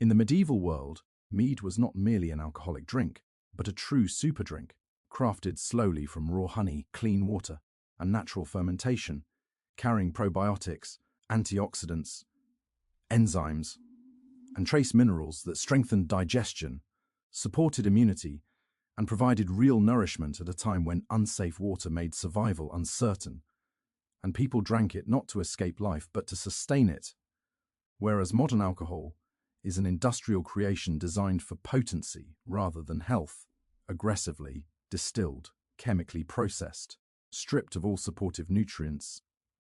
In the medieval world, mead was not merely an alcoholic drink, but a true superdrink, crafted slowly from raw honey, clean water, and natural fermentation, carrying probiotics, antioxidants, enzymes, and trace minerals that strengthened digestion, supported immunity, and provided real nourishment at a time when unsafe water made survival uncertain, and people drank it not to escape life but to sustain it, whereas modern alcohol is an industrial creation designed for potency rather than health, aggressively distilled, chemically processed, stripped of all supportive nutrients,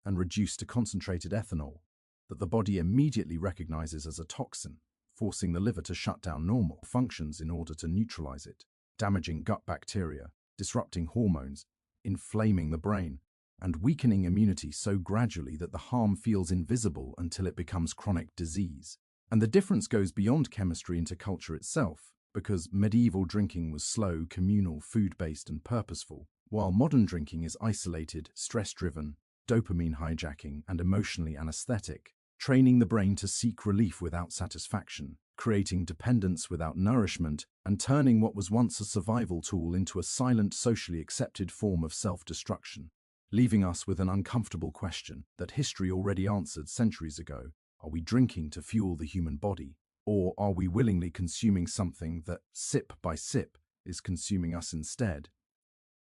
and reduced to concentrated ethanol that the body immediately recognizes as a toxin, forcing the liver to shut down normal functions in order to neutralize it, damaging gut bacteria, disrupting hormones, inflaming the brain, and weakening immunity so gradually that the harm feels invisible until it becomes chronic disease. And the difference goes beyond chemistry into culture itself, because medieval drinking was slow, communal, food-based, and purposeful, while modern drinking is isolated, stress-driven, dopamine hijacking, and emotionally anesthetic, training the brain to seek relief without satisfaction, creating dependence without nourishment, and turning what was once a survival tool into a silent, socially accepted form of self-destruction, leaving us with an uncomfortable question that history already answered centuries ago. Are we drinking to fuel the human body, or are we willingly consuming something that, sip by sip, is consuming us instead?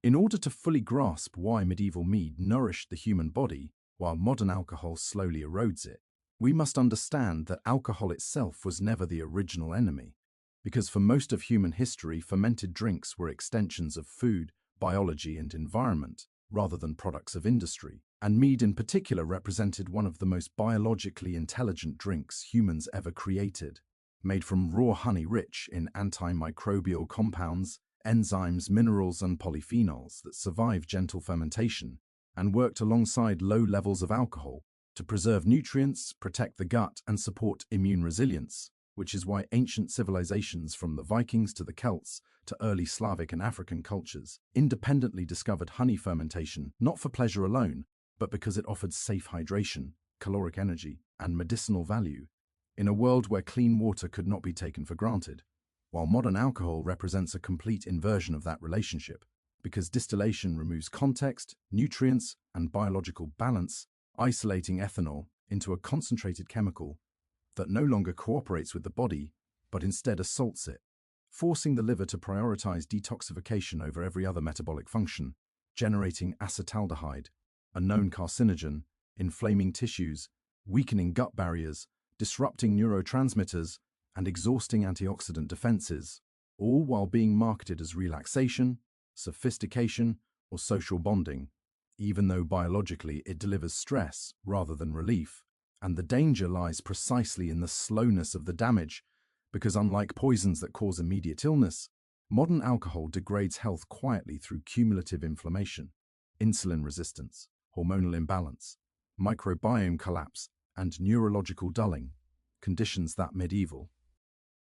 In order to fully grasp why medieval mead nourished the human body, while modern alcohol slowly erodes it, we must understand that alcohol itself was never the original enemy, because for most of human history, fermented drinks were extensions of food, biology, and environment, rather than products of industry, and mead in particular represented one of the most biologically intelligent drinks humans ever created, made from raw honey rich in antimicrobial compounds, enzymes, minerals, and polyphenols that survive gentle fermentation and worked alongside low levels of alcohol to preserve nutrients, protect the gut, and support immune resilience, which is why ancient civilizations from the Vikings to the Celts to early Slavic and African cultures independently discovered honey fermentation not for pleasure alone, but because it offered safe hydration, caloric energy, and medicinal value in a world where clean water could not be taken for granted, while modern alcohol represents a complete inversion of that relationship, because distillation removes context, nutrients, and biological balance, isolating ethanol into a concentrated chemical that no longer cooperates with the body, but instead assaults it, forcing the liver to prioritize detoxification over every other metabolic function, generating acetaldehyde, a known carcinogen, inflaming tissues, weakening gut barriers, disrupting neurotransmitters, and exhausting antioxidant defenses, all while being marketed as relaxation, sophistication, or social bonding, even though biologically it delivers stress rather than relief. And the danger lies precisely in the slowness of the damage, because unlike poisons that cause immediate illness, modern alcohol degrades health quietly through cumulative inflammation, insulin resistance, hormonal imbalance, microbiome collapse, and neurological dulling, conditions that medieval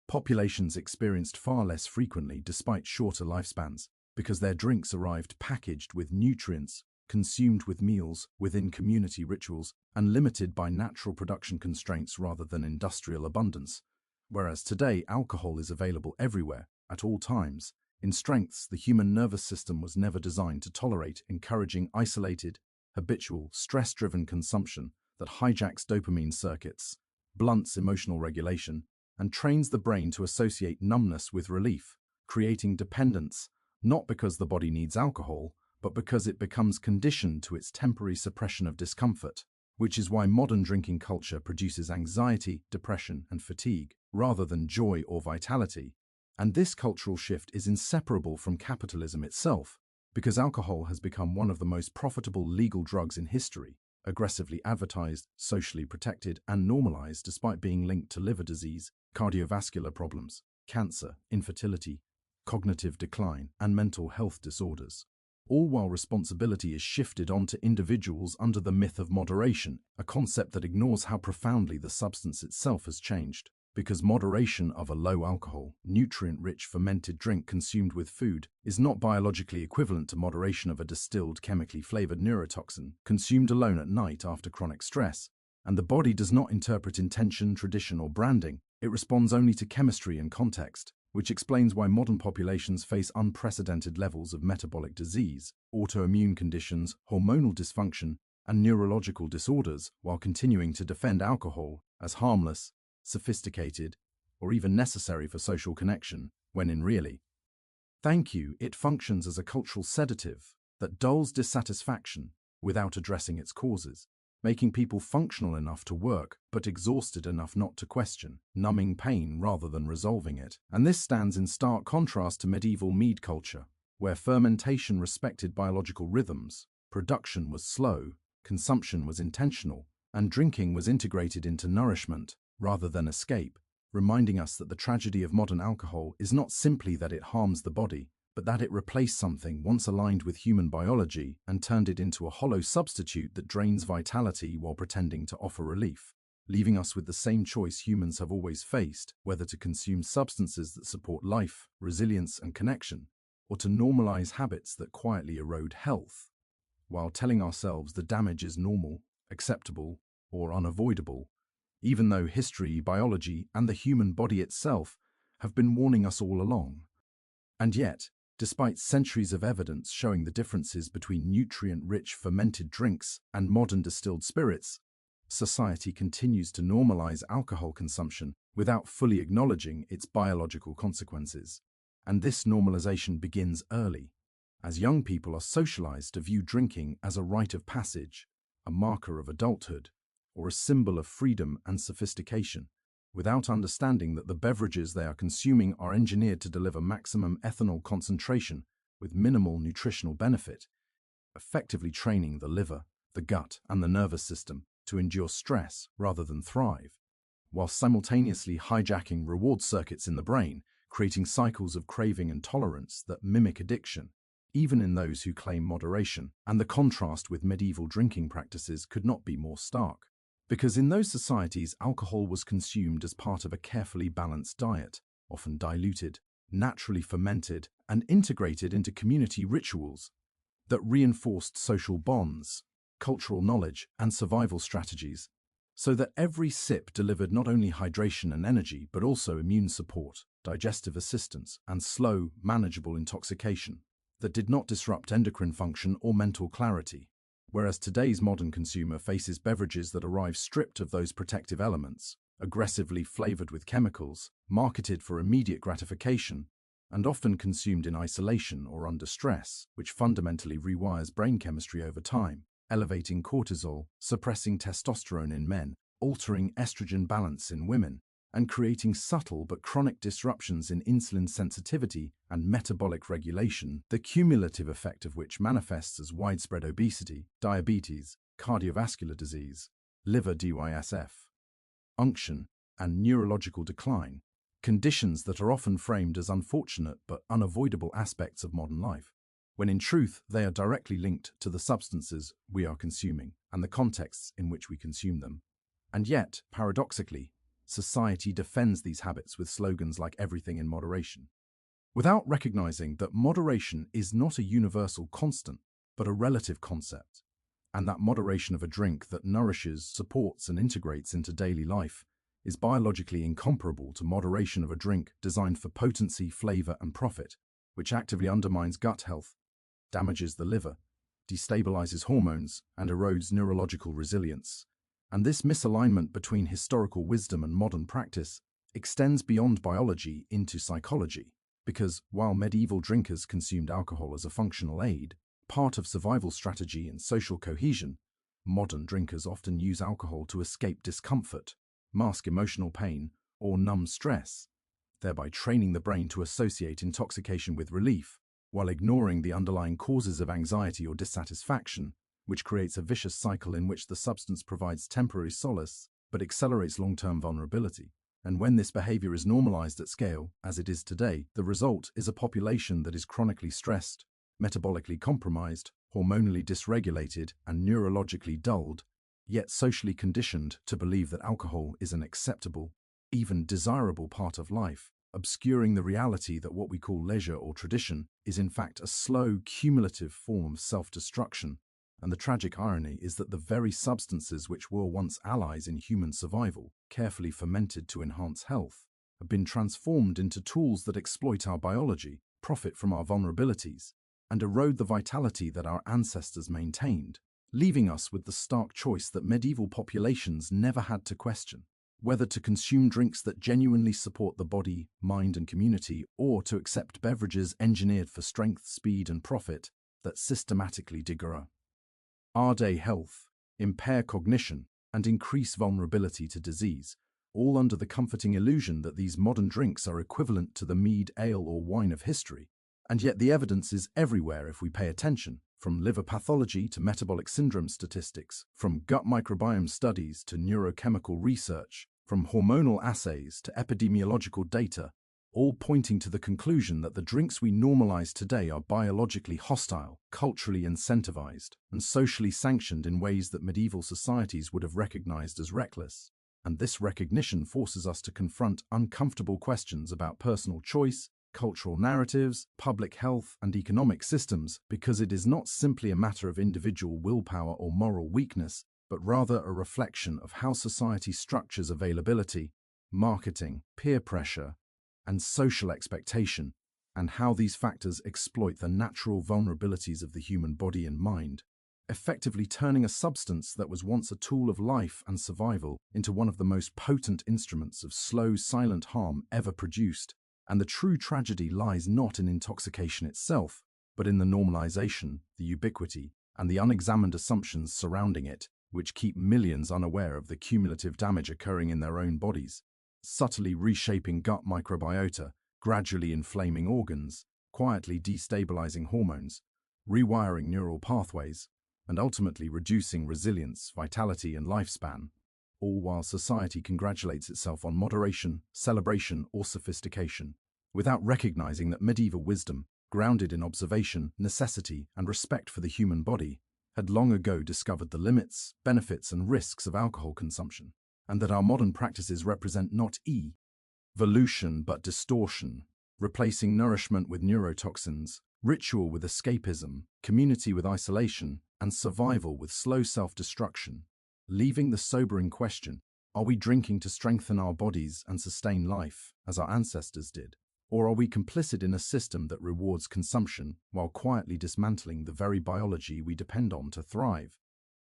populations experienced far less frequently despite shorter lifespans, because their drinks arrived packaged with nutrients, consumed with meals, within community rituals, and limited by natural production constraints rather than industrial abundance. Whereas today, alcohol is available everywhere, at all times, in strengths the human nervous system was never designed to tolerate, encouraging isolated, habitual, stress-driven consumption that hijacks dopamine circuits, blunts emotional regulation, and trains the brain to associate numbness with relief, creating dependence, not because the body needs alcohol, but because it becomes conditioned to its temporary suppression of discomfort, which is why modern drinking culture produces anxiety, depression, and fatigue, rather than joy or vitality. And this cultural shift is inseparable from capitalism itself, because alcohol has become one of the most profitable legal drugs in history, aggressively advertised, socially protected, and normalized despite being linked to liver disease, cardiovascular problems, cancer, infertility, cognitive decline, and mental health disorders. All while responsibility is shifted onto individuals under the myth of moderation, a concept that ignores how profoundly the substance itself has changed. Because moderation of a low-alcohol, nutrient-rich fermented drink consumed with food is not biologically equivalent to moderation of a distilled, chemically flavored neurotoxin consumed alone at night after chronic stress, and the body does not interpret intention, tradition, or branding. It responds only to chemistry and context, which explains why modern populations face unprecedented levels of metabolic disease, autoimmune conditions, hormonal dysfunction, and neurological disorders, while continuing to defend alcohol as harmless, sophisticated, or even necessary for social connection, when in reality, it functions as a cultural sedative that dulls dissatisfaction without addressing its causes, making people functional enough to work but exhausted enough not to question, numbing pain rather than resolving it. And this stands in stark contrast to medieval mead culture, where fermentation respected biological rhythms, production was slow, consumption was intentional, and drinking was integrated into nourishment rather than escape, reminding us that the tragedy of modern alcohol is not simply that it harms the body, but that it replaced something once aligned with human biology and turned it into a hollow substitute that drains vitality while pretending to offer relief, leaving us with the same choice humans have always faced, whether to consume substances that support life, resilience, and connection, or to normalize habits that quietly erode health, while telling ourselves the damage is normal, acceptable, or unavoidable, even though history, biology, and the human body itself have been warning us all along. And yet, despite centuries of evidence showing the differences between nutrient-rich fermented drinks and modern distilled spirits, society continues to normalize alcohol consumption without fully acknowledging its biological consequences. And this normalization begins early, as young people are socialized to view drinking as a rite of passage, a marker of adulthood, or a symbol of freedom and sophistication, without understanding that the beverages they are consuming are engineered to deliver maximum ethanol concentration with minimal nutritional benefit, effectively training the liver, the gut, and the nervous system to endure stress rather than thrive, while simultaneously hijacking reward circuits in the brain, creating cycles of craving and tolerance that mimic addiction, even in those who claim moderation. And the contrast with medieval drinking practices could not be more stark. Because in those societies, alcohol was consumed as part of a carefully balanced diet, often diluted, naturally fermented, and integrated into community rituals that reinforced social bonds, cultural knowledge, and survival strategies, so that every sip delivered not only hydration and energy, but also immune support, digestive assistance, and slow, manageable intoxication that did not disrupt endocrine function or mental clarity. Whereas today's modern consumer faces beverages that arrive stripped of those protective elements, aggressively flavored with chemicals, marketed for immediate gratification, and often consumed in isolation or under stress, which fundamentally rewires brain chemistry over time, elevating cortisol, suppressing testosterone in men, altering estrogen balance in women, and creating subtle but chronic disruptions in insulin sensitivity and metabolic regulation, the cumulative effect of which manifests as widespread obesity, diabetes, cardiovascular disease, liver DYSF, unction, and neurological decline, conditions that are often framed as unfortunate but unavoidable aspects of modern life, when in truth they are directly linked to the substances we are consuming and the contexts in which we consume them. And yet, paradoxically, society defends these habits with slogans like everything in moderation, without recognizing that moderation is not a universal constant, but a relative concept, and that moderation of a drink that nourishes, supports, and integrates into daily life is biologically incomparable to moderation of a drink designed for potency, flavor, and profit, which actively undermines gut health, damages the liver, destabilizes hormones, and erodes neurological resilience. And this misalignment between historical wisdom and modern practice extends beyond biology into psychology, because while medieval drinkers consumed alcohol as a functional aid, part of survival strategy and social cohesion, modern drinkers often use alcohol to escape discomfort, mask emotional pain, or numb stress, thereby training the brain to associate intoxication with relief, while ignoring the underlying causes of anxiety or dissatisfaction, which creates a vicious cycle in which the substance provides temporary solace but accelerates long-term vulnerability. And when this behavior is normalized at scale, as it is today, the result is a population that is chronically stressed, metabolically compromised, hormonally dysregulated, and neurologically dulled, yet socially conditioned to believe that alcohol is an acceptable, even desirable part of life, obscuring the reality that what we call leisure or tradition is in fact a slow, cumulative form of self-destruction And the tragic irony is that the very substances which were once allies in human survival, carefully fermented to enhance health, have been transformed into tools that exploit our biology, profit from our vulnerabilities, and erode the vitality that our ancestors maintained, leaving us with the stark choice that medieval populations never had to question: whether to consume drinks that genuinely support the body, mind, and community, or to accept beverages engineered for strength, speed, and profit that systematically degrade our day health, impair cognition, and increase vulnerability to disease, all under the comforting illusion that these modern drinks are equivalent to the mead, ale, or wine of history. And yet the evidence is everywhere if we pay attention, from liver pathology to metabolic syndrome statistics, from gut microbiome studies to neurochemical research, from hormonal assays to epidemiological data, all pointing to the conclusion that the drinks we normalize today are biologically hostile, culturally incentivized, and socially sanctioned in ways that medieval societies would have recognized as reckless. And this recognition forces us to confront uncomfortable questions about personal choice, cultural narratives, public health, and economic systems, because it is not simply a matter of individual willpower or moral weakness, but rather a reflection of how society structures availability, marketing, peer pressure, and social expectation, and how these factors exploit the natural vulnerabilities of the human body and mind, effectively turning a substance that was once a tool of life and survival into one of the most potent instruments of slow, silent harm ever produced. And the true tragedy lies not in intoxication itself, but in the normalization, the ubiquity, and the unexamined assumptions surrounding it, which keep millions unaware of the cumulative damage occurring in their own bodies, subtly reshaping gut microbiota, gradually inflaming organs, quietly destabilizing hormones, rewiring neural pathways, and ultimately reducing resilience, vitality, and lifespan, all while society congratulates itself on moderation, celebration, or sophistication, without recognizing that medieval wisdom, grounded in observation, necessity, and respect for the human body, had long ago discovered the limits, benefits, and risks of alcohol consumption, and that our modern practices represent not evolution but distortion, replacing nourishment with neurotoxins, ritual with escapism, community with isolation, and survival with slow self-destruction, leaving the sobering question: are we drinking to strengthen our bodies and sustain life, as our ancestors did? Or are we complicit in a system that rewards consumption while quietly dismantling the very biology we depend on to thrive?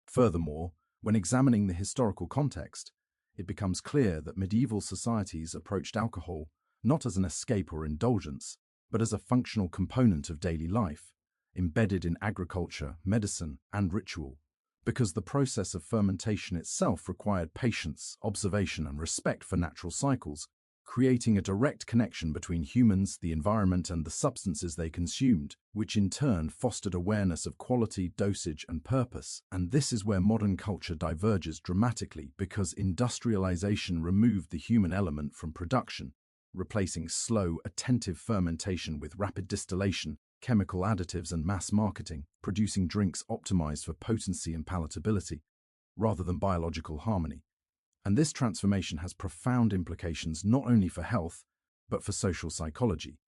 Furthermore, when examining the historical context, it becomes clear that medieval societies approached alcohol not as an escape or indulgence, but as a functional component of daily life, embedded in agriculture, medicine, and ritual, because the process of fermentation itself required patience, observation, and respect for natural cycles, creating a direct connection between humans, the environment, and the substances they consumed, which in turn fostered awareness of quality, dosage, and purpose. And this is where modern culture diverges dramatically, because industrialization removed the human element from production, replacing slow, attentive fermentation with rapid distillation, chemical additives, and mass marketing, producing drinks optimized for potency and palatability, rather than biological harmony. And this transformation has profound implications not only for health, but for social psychology.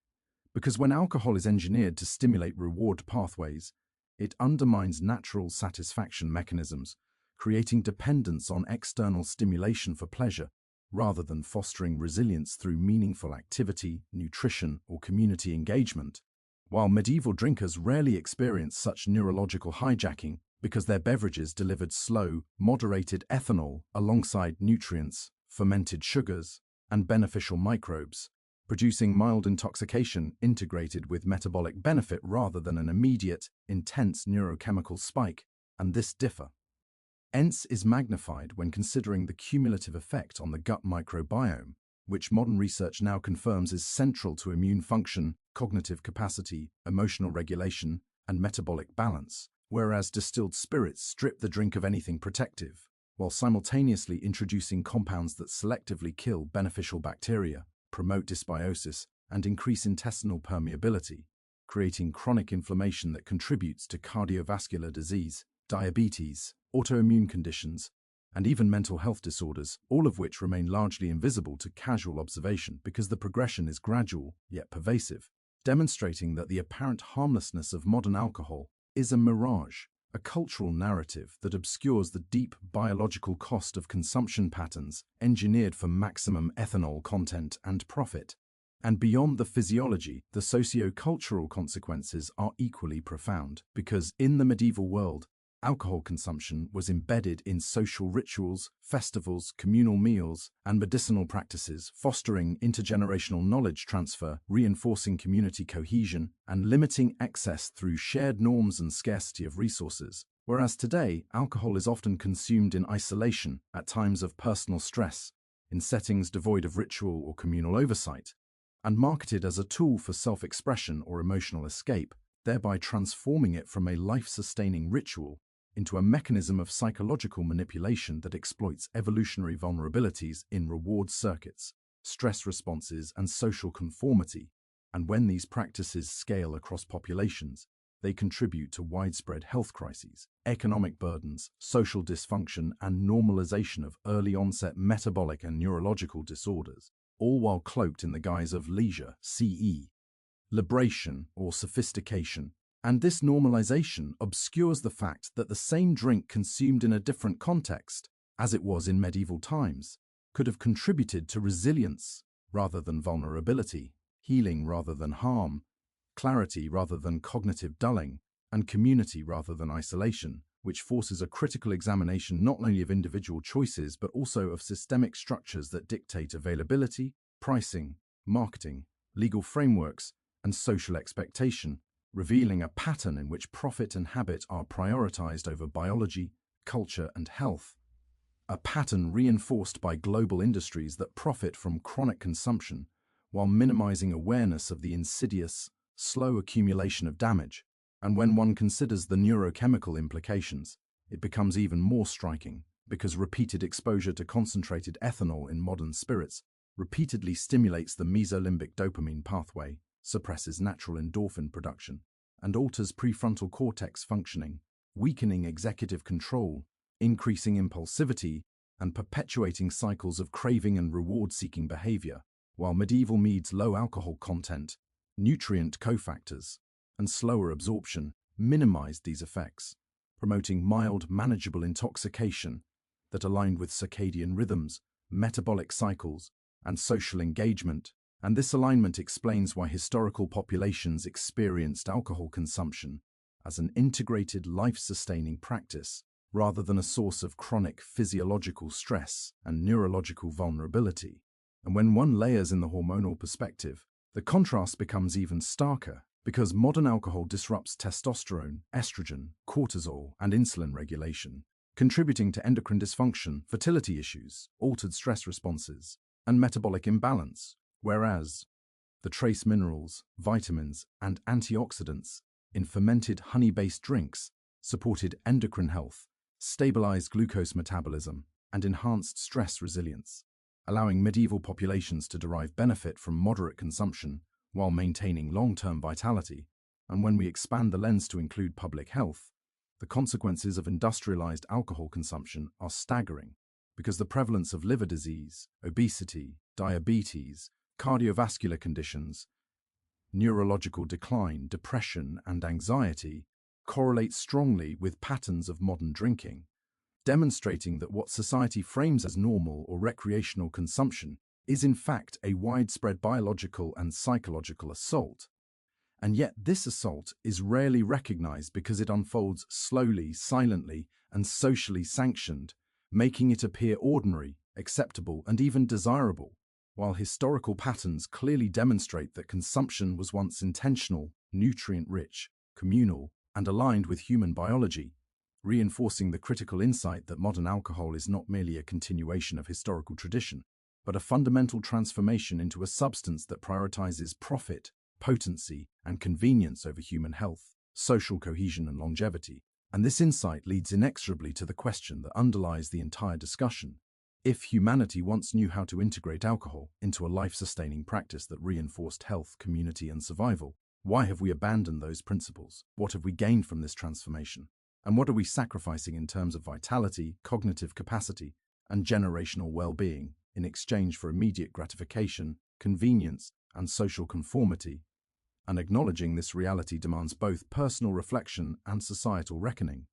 Because when alcohol is engineered to stimulate reward pathways, it undermines natural satisfaction mechanisms, creating dependence on external stimulation for pleasure, rather than fostering resilience through meaningful activity, nutrition, or community engagement. While medieval drinkers rarely experienced such neurological hijacking because their beverages delivered slow, moderated ethanol alongside nutrients, fermented sugars, and beneficial microbes, producing mild intoxication integrated with metabolic benefit rather than an immediate, intense neurochemical spike, and this differ. Hence is magnified when considering the cumulative effect on the gut microbiome, which modern research now confirms is central to immune function, cognitive capacity, emotional regulation, and metabolic balance, whereas distilled spirits strip the drink of anything protective, while simultaneously introducing compounds that selectively kill beneficial bacteria, promote dysbiosis, and increase intestinal permeability, creating chronic inflammation that contributes to cardiovascular disease, diabetes, autoimmune conditions, and even mental health disorders, all of which remain largely invisible to casual observation because the progression is gradual yet pervasive, demonstrating that the apparent harmlessness of modern alcohol is a mirage, a cultural narrative that obscures the deep biological cost of consumption patterns engineered for maximum ethanol content and profit. And beyond the physiology, the socio-cultural consequences are equally profound, because in the medieval world, alcohol consumption was embedded in social rituals, festivals, communal meals, and medicinal practices, fostering intergenerational knowledge transfer, reinforcing community cohesion, and limiting excess through shared norms and scarcity of resources. Whereas today, alcohol is often consumed in isolation, at times of personal stress, in settings devoid of ritual or communal oversight, and marketed as a tool for self-expression or emotional escape, thereby transforming it from a life-sustaining ritual into a mechanism of psychological manipulation that exploits evolutionary vulnerabilities in reward circuits, stress responses, and social conformity. And when these practices scale across populations, they contribute to widespread health crises, economic burdens, social dysfunction, and normalization of early-onset metabolic and neurological disorders, all while cloaked in the guise of leisure, CE, liberation, or sophistication. And this normalization obscures the fact that the same drink consumed in a different context, as it was in medieval times, could have contributed to resilience rather than vulnerability, healing rather than harm, clarity rather than cognitive dulling, and community rather than isolation, which forces a critical examination not only of individual choices but also of systemic structures that dictate availability, pricing, marketing, legal frameworks, and social expectation, revealing a pattern in which profit and habit are prioritized over biology, culture, and health. A pattern reinforced by global industries that profit from chronic consumption while minimizing awareness of the insidious, slow accumulation of damage. And when one considers the neurochemical implications, it becomes even more striking, because repeated exposure to concentrated ethanol in modern spirits repeatedly stimulates the mesolimbic dopamine pathway, suppresses natural endorphin production, and alters prefrontal cortex functioning, weakening executive control, increasing impulsivity, and perpetuating cycles of craving and reward-seeking behavior, while medieval Mead's low alcohol content, nutrient cofactors, and slower absorption minimized these effects, promoting mild, manageable intoxication that aligned with circadian rhythms, metabolic cycles, and social engagement. And this alignment explains why historical populations experienced alcohol consumption as an integrated life-sustaining practice rather than a source of chronic physiological stress and neurological vulnerability. And when one layers in the hormonal perspective, the contrast becomes even starker, because modern alcohol disrupts testosterone, estrogen, cortisol, and insulin regulation, contributing to endocrine dysfunction, fertility issues, altered stress responses, and metabolic imbalance, whereas the trace minerals, vitamins, and antioxidants in fermented honey-based drinks supported endocrine health, stabilized glucose metabolism, and enhanced stress resilience, allowing medieval populations to derive benefit from moderate consumption while maintaining long-term vitality. And when we expand the lens to include public health, the consequences of industrialized alcohol consumption are staggering, because the prevalence of liver disease, obesity, diabetes, cardiovascular conditions, neurological decline, depression, and anxiety correlate strongly with patterns of modern drinking, demonstrating that what society frames as normal or recreational consumption is in fact a widespread biological and psychological assault. And yet this assault is rarely recognized because it unfolds slowly, silently, and socially sanctioned, making it appear ordinary, acceptable, and even desirable, while historical patterns clearly demonstrate that consumption was once intentional, nutrient-rich, communal, and aligned with human biology, reinforcing the critical insight that modern alcohol is not merely a continuation of historical tradition, but a fundamental transformation into a substance that prioritizes profit, potency, and convenience over human health, social cohesion, and longevity. And this insight leads inexorably to the question that underlies the entire discussion. If humanity once knew how to integrate alcohol into a life-sustaining practice that reinforced health, community, and survival, why have we abandoned those principles? What have we gained from this transformation? And what are we sacrificing in terms of vitality, cognitive capacity, and generational well-being in exchange for immediate gratification, convenience, and social conformity? And acknowledging this reality demands both personal reflection and societal reckoning.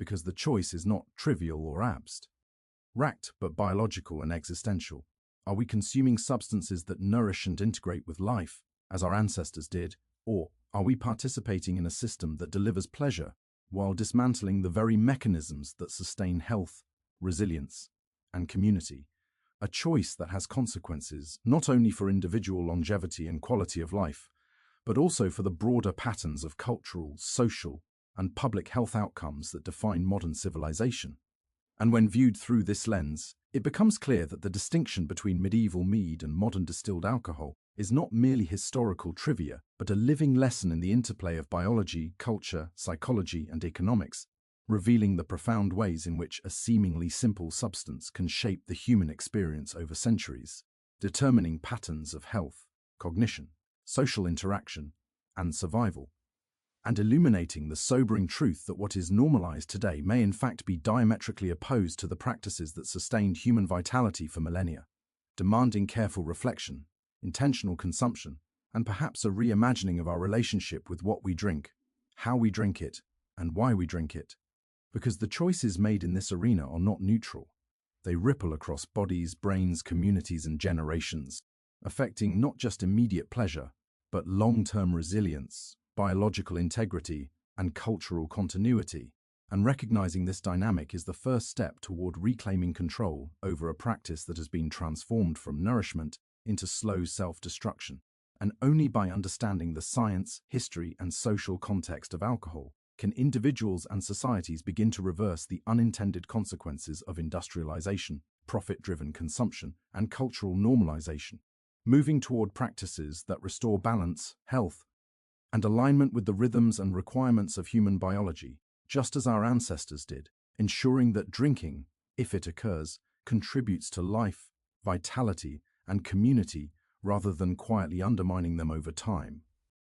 because the choice is not trivial or abstract, but biological and existential. Are we consuming substances that nourish and integrate with life, as our ancestors did, or are we participating in a system that delivers pleasure while dismantling the very mechanisms that sustain health, resilience, and community? A choice that has consequences not only for individual longevity and quality of life, but also for the broader patterns of cultural, social, and public health outcomes that define modern civilization. And when viewed through this lens, it becomes clear that the distinction between medieval mead and modern distilled alcohol is not merely historical trivia, but a living lesson in the interplay of biology, culture, psychology, and economics, revealing the profound ways in which a seemingly simple substance can shape the human experience over centuries, determining patterns of health, cognition, social interaction, and survival, and illuminating the sobering truth that what is normalized today may in fact be diametrically opposed to the practices that sustained human vitality for millennia, demanding careful reflection, intentional consumption, and perhaps a reimagining of our relationship with what we drink, how we drink it, and why we drink it. Because the choices made in this arena are not neutral. They ripple across bodies, brains, communities, and generations, affecting not just immediate pleasure, but long-term resilience, biological integrity, and cultural continuity. And recognizing this dynamic is the first step toward reclaiming control over a practice that has been transformed from nourishment into slow self-destruction. And only by understanding the science, history, and social context of alcohol can individuals and societies begin to reverse the unintended consequences of industrialization, profit-driven consumption, and cultural normalization, moving toward practices that restore balance, health, and alignment with the rhythms and requirements of human biology, just as our ancestors did, ensuring that drinking, if it occurs, contributes to life, vitality, and community rather than quietly undermining them over time.